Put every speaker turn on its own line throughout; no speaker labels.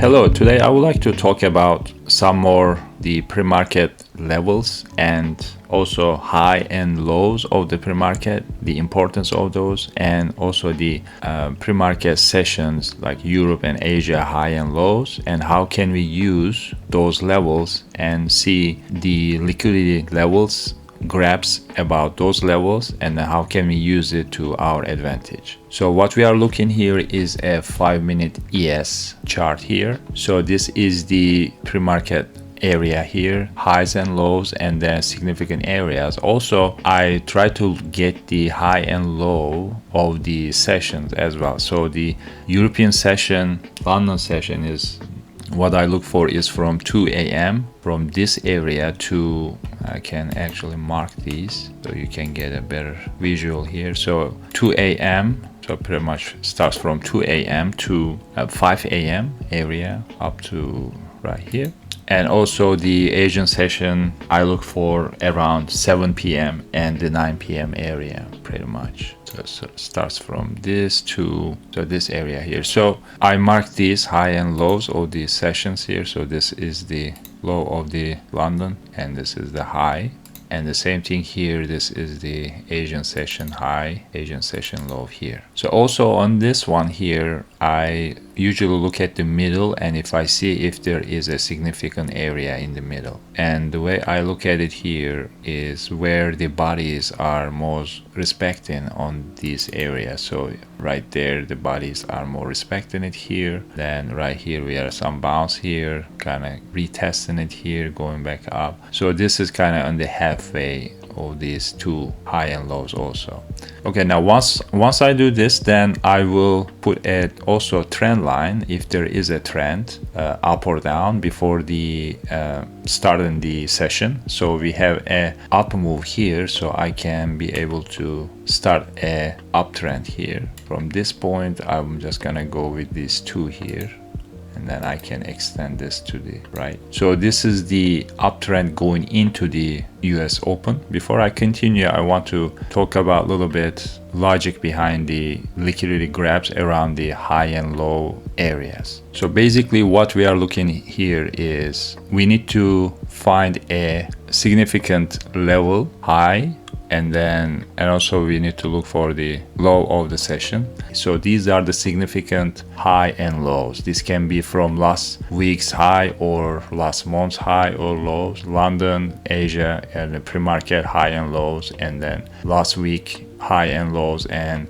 Hello, today I would like to talk about some more the pre-market levels and also high and lows of the pre-market, the importance of those, and also the pre-market sessions like Europe and Asia high and lows, and how can we use those levels and see the liquidity levels, grabs about those levels, and how can we use it to our advantage. So what we are looking here is a 5-minute ES chart here. So this is the pre-market area here, highs and lows, and then significant areas. Also, I try to get the high and low of the sessions as well. So the European session, London session is what I look for is from 2 a.m. from this area to, I can actually mark these so you can get a better visual here. So 2 a.m. so pretty much starts from 2 a.m. to 5 a.m. area up to right here. And also the Asian session, I look for around 7 p.m. and the 9 p.m. area pretty much. So it starts from this to this area here. So I mark these high and lows of these sessions here. So this is the low of the London and this is the high. And the same thing here, this is the Asian session high, Asian session low here. So also on this one here, I usually look at the middle, and if I see if there is a significant area in the middle. And the way I look at it here is where the bodies are most respecting on these areas. So right there, the bodies are more respecting it here. Then right here, we have some bounce here, kind of retesting it here, going back up. So this is kind of on the halfway of these two high and lows also. Okay, now once I do this, then I will put also a trend line if there is a trend up or down before the starting the session. So we have a up move here, so I can be able to start a uptrend here. From this point, I'm just gonna go with these two here, and then I can extend this to the right. So this is the uptrend going into the US Open. Before I continue, I want to talk about a little bit logic behind the liquidity grabs around the high and low areas. So basically what we are looking here is we need to find a significant level high, and also we need to look for the low of the session. So these are the significant high and lows. This can be from last week's high or last month's high or lows, London, Asia, and the pre-market high and lows, and then last week high and lows, and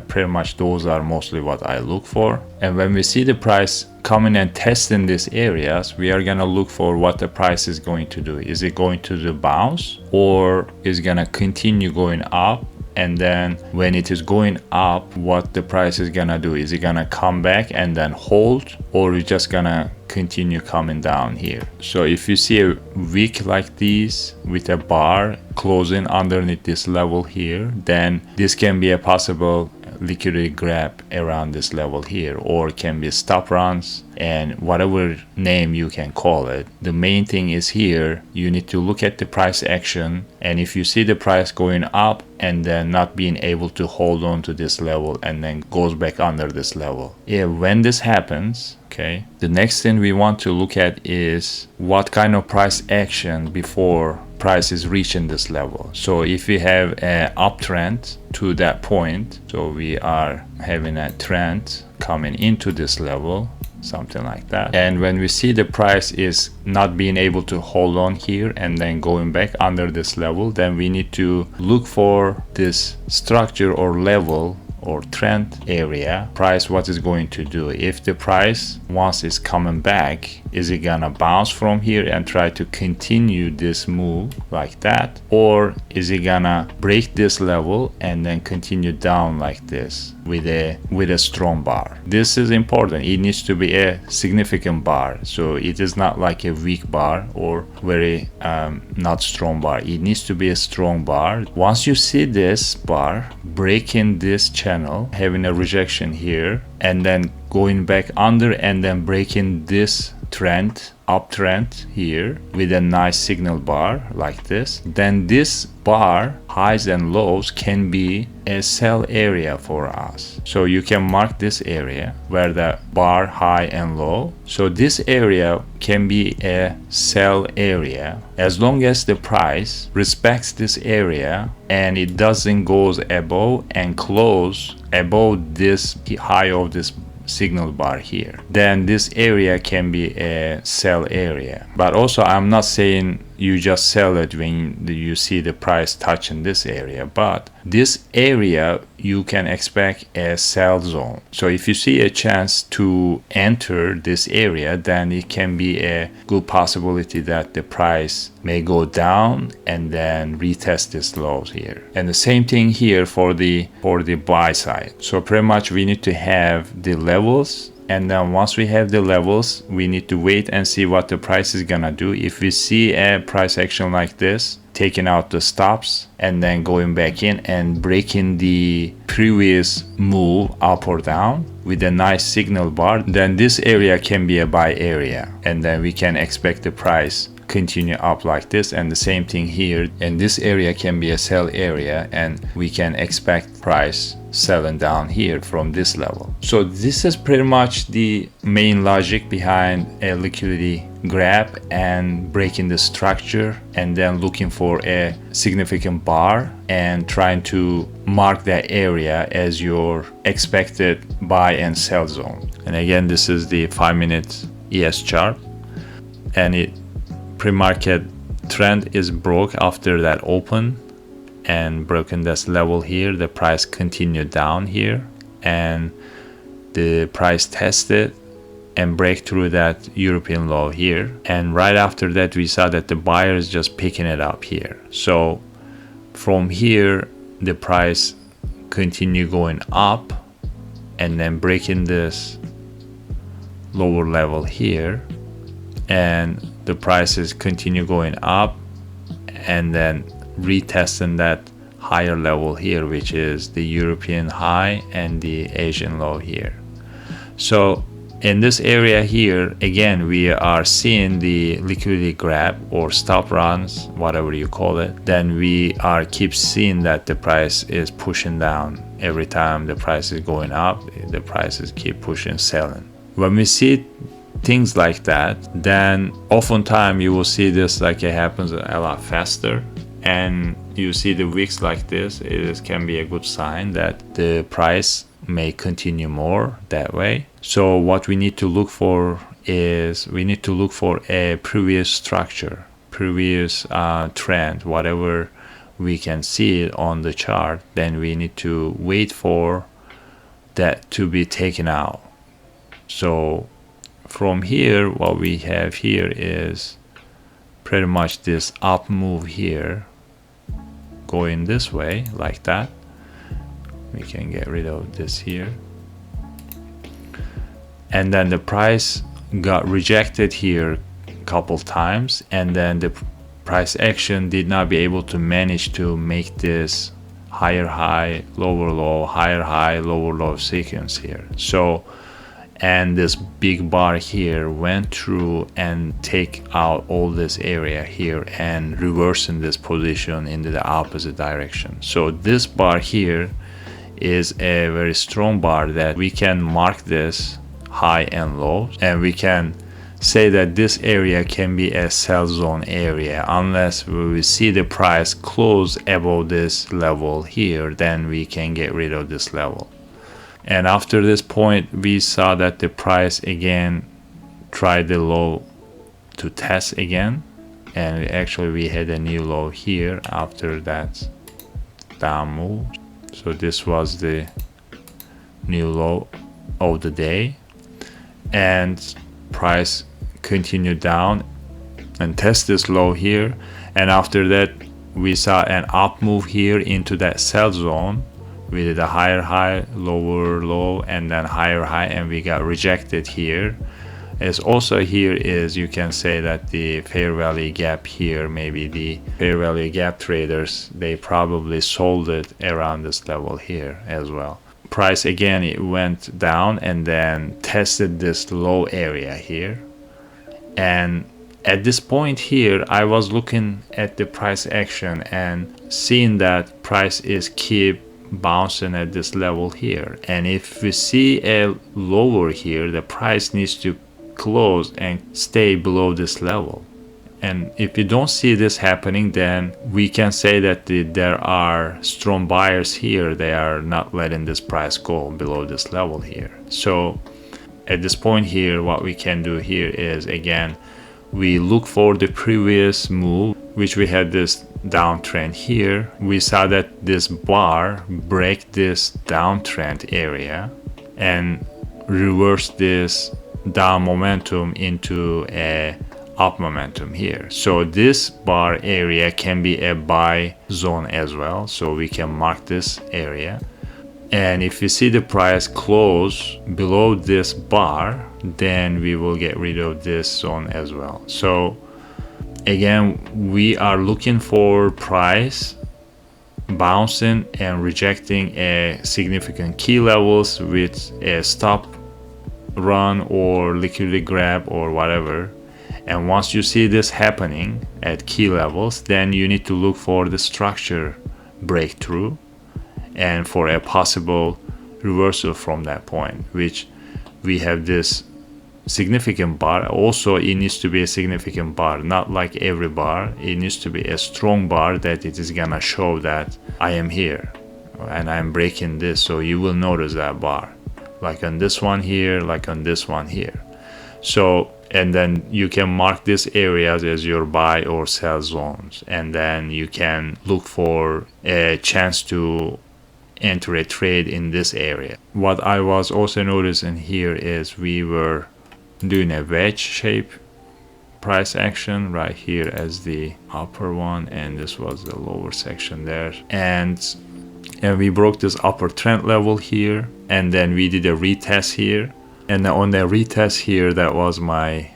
pretty much those are mostly what I look for. And when we see the price coming and testing these areas, we are gonna look for what the price is going to do. Is it going to do bounce, or is it gonna continue going up? And then when it is going up, what the price is gonna do? Is it gonna come back and then hold, or is it just gonna continue coming down here? So if you see a wick like this with a bar closing underneath this level here, then this can be a possible liquidity grab around this level here, or it can be stop runs, and whatever name you can call it. The main thing is here, you need to look at the price action, and if you see the price going up and then not being able to hold on to this level and then goes back under this level, when this happens, okay, the next thing we want to look at is what kind of price action before price is reaching this level. So if we have an uptrend to that point, so we are having a trend coming into this level, something like that, and when we see the price is not being able to hold on here and then going back under this level, then we need to look for this structure or level or trend area. Price, what is going to do? If the price, once it's coming back, is it gonna bounce from here and try to continue this move like that, or is it gonna break this level and then continue down like this with a strong bar? This is important. It needs to be a significant bar, so it is not like a weak bar or very not strong bar. It needs to be a strong bar. Once you see this bar breaking this channel, having a rejection here, and then going back under and then breaking this uptrend here with a nice signal bar like this, then this bar, highs and lows, can be a sell area for us. So you can mark this area where the bar high and low. So this area can be a sell area as long as the price respects this area and it doesn't goes above and close above this high of this signal bar here. Then this area can be a sell area. But also I'm not saying you just sell it when you see the price touching this area, but this area you can expect a sell zone. So if you see a chance to enter this area, then it can be a good possibility that the price may go down and then retest this lows here. And the same thing here for the buy side. So pretty much we need to have the levels, and then once we have the levels, we need to wait and see what the price is gonna do. If we see a price action like this, taking out the stops and then going back in and breaking the previous move up or down with a nice signal bar, then this area can be a buy area, and then we can expect the price continue up like this. And the same thing here, and this area can be a sell area, and we can expect price selling down here from this level. So this is pretty much the main logic behind a liquidity grab and breaking the structure and then looking for a significant bar and trying to mark that area as your expected buy and sell zone. And again, this is the 5-minute ES chart, and it pre-market trend is broke after that open and broken this level here. The price continued down here and the price tested and break through that European low here, and right after that we saw that the buyer is just picking it up here. So from here the price continue going up and then breaking this lower level here, and the prices continue going up and then retesting that higher level here, which is the European high and the Asian low here. So in this area here, again, we are seeing the liquidity grab or stop runs, whatever you call it. Then we are keep seeing that the price is pushing down. Every time the price is going up, the prices keep pushing, selling. When we see things like that, then oftentimes you will see this like it happens a lot faster, and you see the wicks like this. It can be a good sign that the price may continue more that way. So what we need to look for is we need to look for a previous structure, previous trend, whatever we can see it on the chart. Then we need to wait for that to be taken out. So from here, what we have here is pretty much this up move here going this way like that. We can get rid of this here, and then the price got rejected here a couple times, and then the price action did not be able to manage to make this higher high, lower low, higher high, lower low sequence here. So and this big bar here went through and take out all this area here and reversing this position into the opposite direction. So this bar here is a very strong bar that we can mark this high and low, and we can say that this area can be a sell zone area unless we see the price close above this level here. Then we can get rid of this level. And after this point, we saw that the price again tried the low to test again, and actually we had a new low here after that down move. So this was the new low of the day, and price continued down and test this low here, and after that we saw an up move here into that sell zone. We did a higher high, lower low, and then higher high, and we got rejected here. As also here is, you can say that the fair value gap here, maybe the fair value gap traders, they probably sold it around this level here as well. Price again, it went down and then tested this low area here, And at this point here, I was looking at the price action and seeing that price is keep bouncing at this level here. And if we see a lower here, the price needs to close and stay below this level. And if you don't see this happening, then we can say that there are strong buyers here. They are not letting this price go below this level here. So at this point here, what we can do here is, again, we look for the previous move, which we had this downtrend here. We saw that this bar break this downtrend area and reverse this down momentum into a up momentum here. So this bar area can be a buy zone as well. So we can mark this area. And if you see the price close below this bar, then we will get rid of this zone as well. So again, we are looking for price bouncing and rejecting a significant key levels with a stop run or liquidity grab or whatever. And once you see this happening at key levels, then you need to look for the structure breakthrough and for a possible reversal from that point, which we have this significant bar. Also, it needs to be a significant bar, not like every bar. It needs to be a strong bar that it is gonna show that I am here and I'm breaking this. So you will notice that bar, like on this one here, like on this one here. So, and then you can mark these areas as your buy or sell zones, and then you can look for a chance to enter a trade in this area. What I was also noticing here is we were doing a wedge shape price action right here as the upper one, and this was the lower section there, and we broke this upper trend level here, and then we did a retest here. And on the retest here, that was my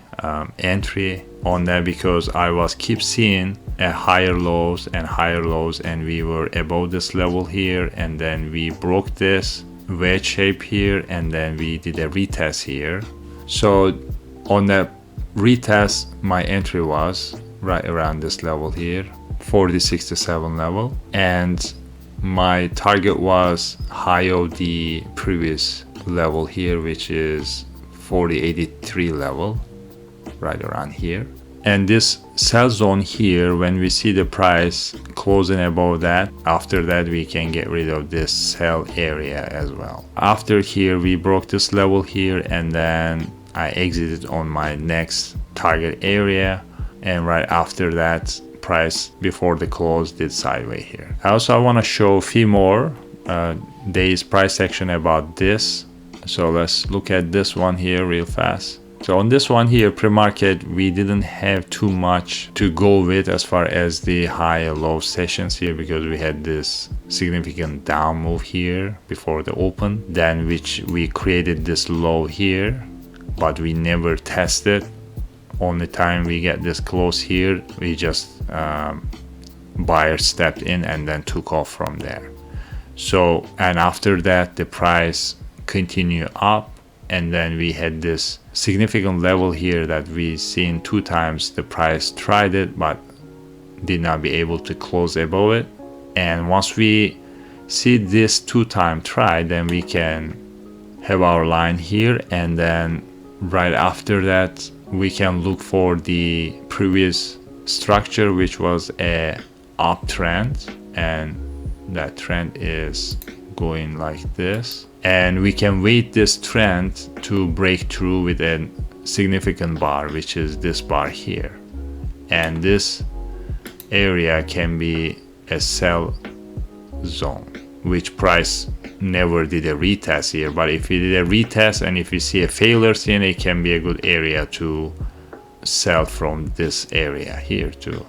entry on that, because I was keep seeing a higher lows, and we were above this level here, and then we broke this wedge shape here, and then we did a retest here. So on the retest, my entry was right around this level here, 40.67 level, and my target was high of the previous level here, which is 40.83 level, right around here. And this sell zone here, when we see the price closing above that, after that we can get rid of this sell area as well. After here, we broke this level here, and then I exited on my next target area, and right after that, price before the close did sideways here. Also, I want to show a few more days price action about this. So let's look at this one here real fast. So on this one here, pre-market, we didn't have too much to go with as far as the high and low sessions here, because we had this significant down move here before the open, then which we created this low here, but we never tested. Only time we get this close here, we just buyer stepped in and then took off from there. So, and after that, the price continue up, and then we had this significant level here that we seen 2 times the price tried it but did not be able to close above it. And once we see this 2-time try, then we can have our line here, and then right after that we can look for the previous structure, which was a uptrend, and that trend is going like this, and we can wait this trend to break through with a significant bar, which is this bar here, and this area can be a sell zone, which price never did a retest here. But if we did a retest and if we see a failure, then it can be a good area to sell from this area here too,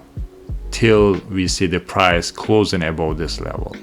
till we see the price closing above this level.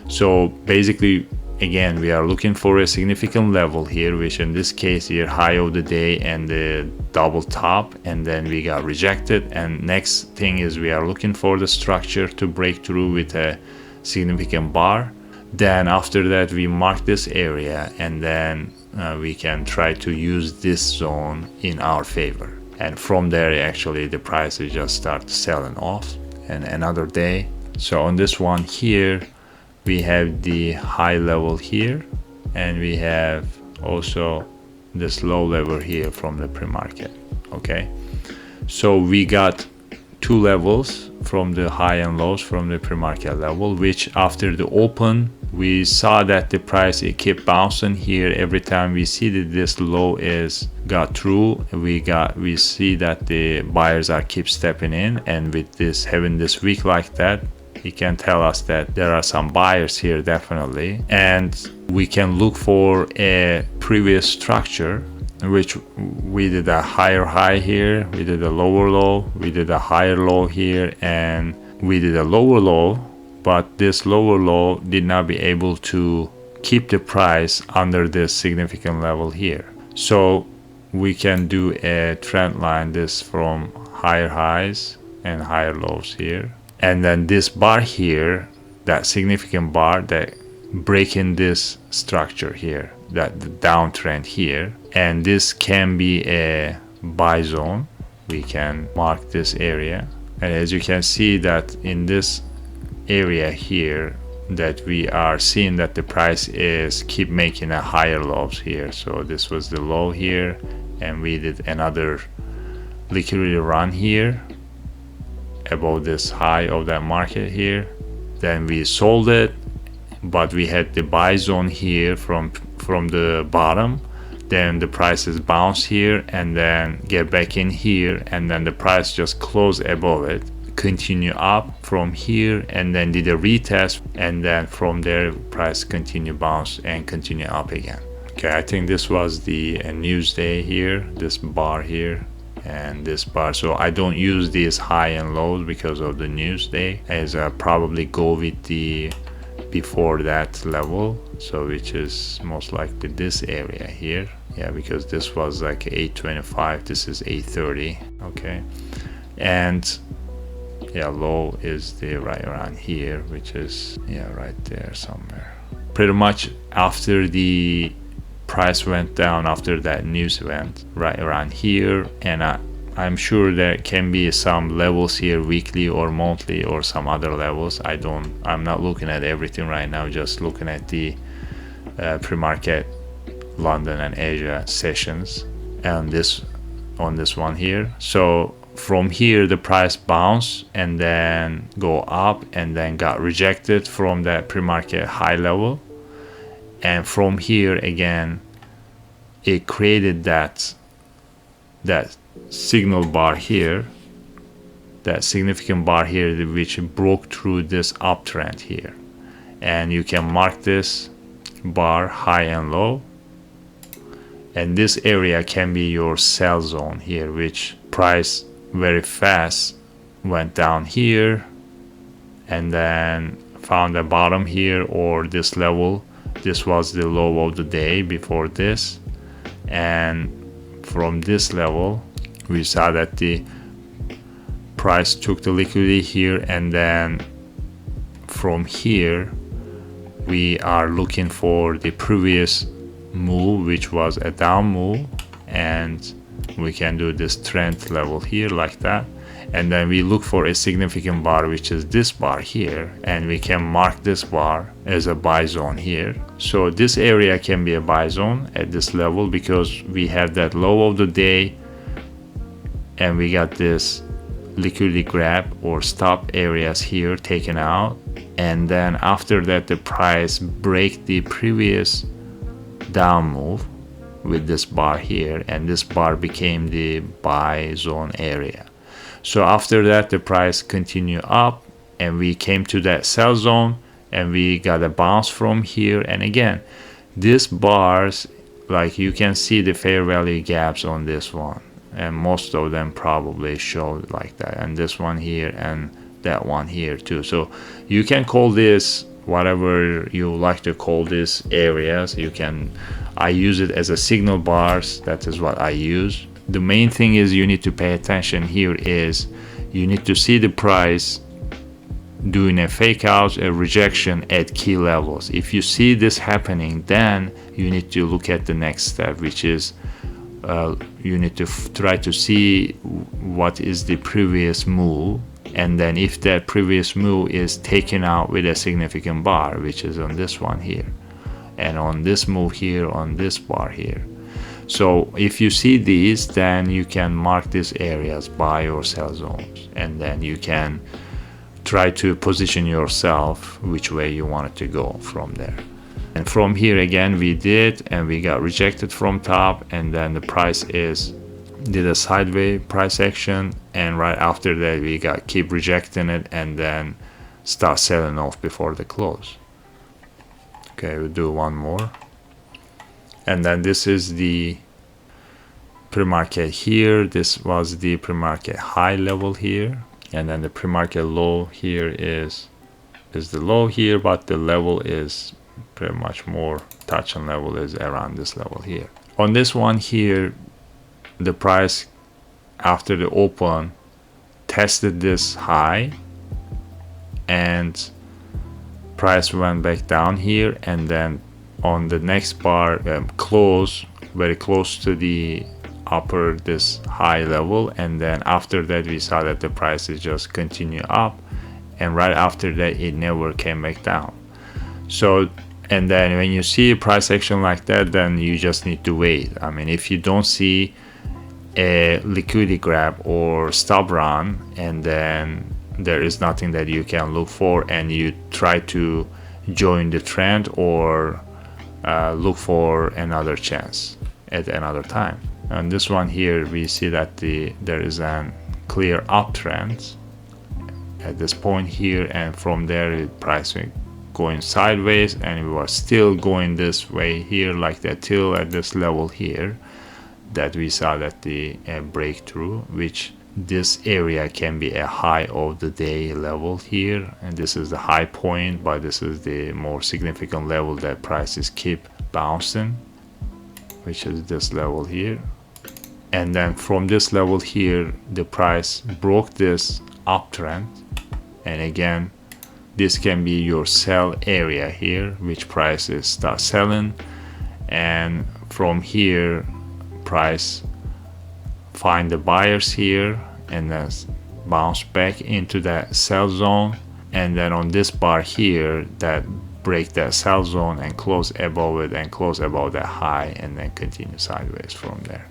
So basically, again, we are looking for a significant level here, which in this case here, high of the day and the double top, and then we got rejected. And next thing is we are looking for the structure to break through with a significant bar. Then after that, we mark this area, and then we can try to use this zone in our favor. and from there actually the prices just start selling off. And another day, so on this one here we have the high level here, and we have also this low level here from the pre-market. Okay, so we got two levels from the high and lows from the pre-market level, which after the open we saw that the price, it kept bouncing here. Every time we see that this low is got through, we see that the buyers are keep stepping in, and with this having this week like that, it can tell us that there are some buyers here definitely, and we can look for a previous structure, which we did a higher high here, we did a lower low, we did a higher low here, and we did a lower low, but this lower low did not be able to keep the price under this significant level here. So we can do a trend line this from higher highs and higher lows here, and then this bar here, that significant bar that breaking this structure here, that the downtrend here, and this can be a buy zone. We can mark this area, and as you can see that in this area here, that we are seeing that the price is keep making a higher lows here. So this was the low here, and we did another liquidity run here above this high of that market here. Then we sold it, but we had the buy zone here from the bottom. Then the prices bounce here and then get back in here, and then the price just close above it, continue up from here, and then did a retest, and then from there price continue bounce and continue up again. Okay, I think this was the news day here, this bar here and this bar. So I don't use these high and lows because of the news day, as I probably go with the before that level, so which is most likely this area here. Yeah, because this was like 825, this is 830. Okay, and yeah, low is the right around here, which is yeah right there somewhere. Pretty much after the price went down, after that news event, right around here, and I'm sure there can be some levels here, weekly or monthly or some other levels. I'm not looking at everything right now, just looking at the pre-market London and Asia sessions, and this on this one here. So from here the price bounced and then go up and then got rejected from that pre-market high level, and from here again it created that signal bar here, that significant bar here, which broke through this uptrend here. And you can mark this bar high and low, and this area can be your sell zone here, which price very fast went down here and then found a bottom here, or this level. This was the low of the day before this, and from this level we saw that the price took the liquidity here, and then from here we are looking for the previous move, which was a down move, and we can do this trend level here like that, and then we look for a significant bar, which is this bar here, and we can mark this bar as a buy zone here. So this area can be a buy zone at this level because we have that low of the day and we got this liquidity grab or stop areas here taken out, and then after that the price break the previous down move with this bar here, and this bar became the buy zone area. So after that the price continue up and we came to that sell zone and we got a bounce from here, and again these bars, like you can see the fair value gaps on this one, and most of them probably show like that, and this one here and that one here too. So you can call this whatever you like to call these areas. You can, I use it as a signal bars, that is what I use. The main thing is you need to pay attention here is you need to see the price doing a fake out, a rejection at key levels. If you see this happening, then you need to look at the next step, which is you need to try to see what is the previous move, and then if that previous move is taken out with a significant bar, which is on this one here, and on this move here, on this bar here. So if you see these, then you can mark these areas buy or sell zones, and then you can try to position yourself which way you want it to go from there. And from here again we did, and we got rejected from top, and then the price did a sideways price action, and right after that we got keep rejecting it and then start selling off before the close. Okay, we'll do one more. And then this is the pre-market here. This was the pre-market high level here, and then the pre-market low here is the low here, but the level is pretty much more touch and level is around this level here. On this one here, the price after the open tested this high, and price went back down here, and then on the next bar close very close to the upper this high level, and then after that we saw that the price is just continue up, and right after that it never came back down. So, and then when you see a price action like that, then you just need to wait. I mean, if you don't see a liquidity grab or stop run, and then there is nothing that you can look for, and you try to join the trend or look for another chance at another time. And this one here, we see that there is a clear uptrend at this point here, and from there the price going sideways, and we were still going this way here like that till at this level here that we saw that the breakthrough, which this area can be a high of the day level here, and this is the high point, but this is the more significant level that prices keep bouncing, which is this level here. And then from this level here the price broke this uptrend, and again this can be your sell area here, which prices start selling, and from here price find the buyers here and then bounce back into that sell zone, and then on this bar here that break that sell zone and close above it and close above that high, and then continue sideways from there.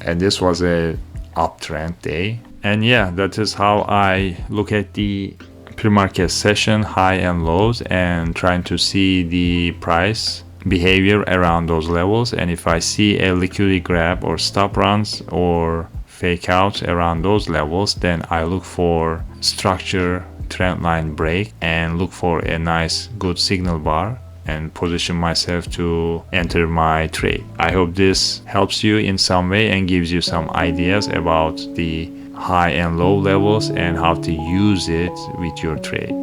And this was a uptrend day. And yeah, that is how I look at the pre-market session high and lows, and trying to see the price behavior around those levels. And if I see a liquidity grab or stop runs or fake outs around those levels, then I look for structure trend line break and look for a nice good signal bar and position myself to enter my trade. I hope this helps you in some way and gives you some ideas about the high and low levels and how to use it with your trade.